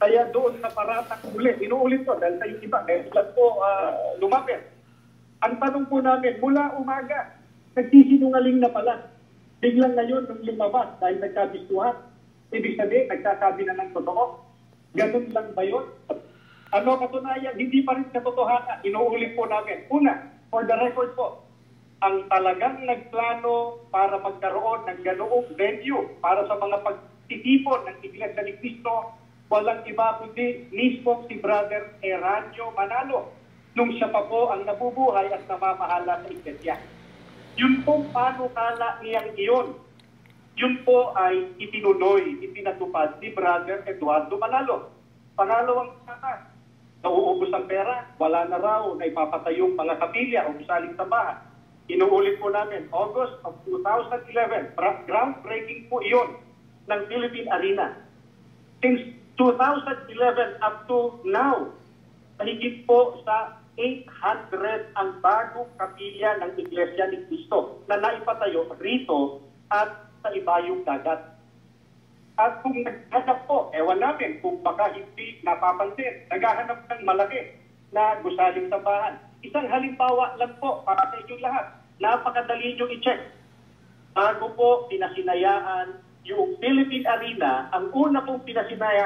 Kaya doon na paratak ulit. Inuulit ko dahil sa yung iba. Dahil lang po lumapit. Ang tanong po namin, mula umaga, nagsisinungaling na pala. Biglang ngayon, nung lumabas dahil nagkabistuhan, ibig sabihin, nagsasabi na ng totoo. Ganun lang ba yun? Ano katunayan? Hindi pa rin katotohanan. Inuulit po namin. Una, for the record po, ang talagang nagplano para magkaroon ng ganoong venue para sa mga pagtitipon ng Iglesia ni Cristo, walang iba kundi mismo si Brother Eranio Manalo, nung siya pa po ang nabubuhay at namamahala sa Iglesia. Yun pong panukala niyang iyon, yun po ay itinuloy, itinatupad ni Brother Eduardo Manalo. Pangalawang kata, nauubos ang pera, wala na raw na ipapatayong mga kapilya o gusaling tambahan. Inuulit po namin, August of 2011, groundbreaking po iyon ng Philippine Arena. Since 2011 up to now, mahigit po sa 800 ang bagong kapilya ng Iglesia ni Cristo na naipatayo rito at sa ibayong dagat. At kung naghahanap po, ewan namin kung baka hindi napapansin, naghahanap ng malaki na gusaling tambahan. Isang halimbawa lang po para sa inyong lahat. Napakadali nyo i-check. Bago po pinasinayaan yung Philippine Arena, ang una pong pinasinayaan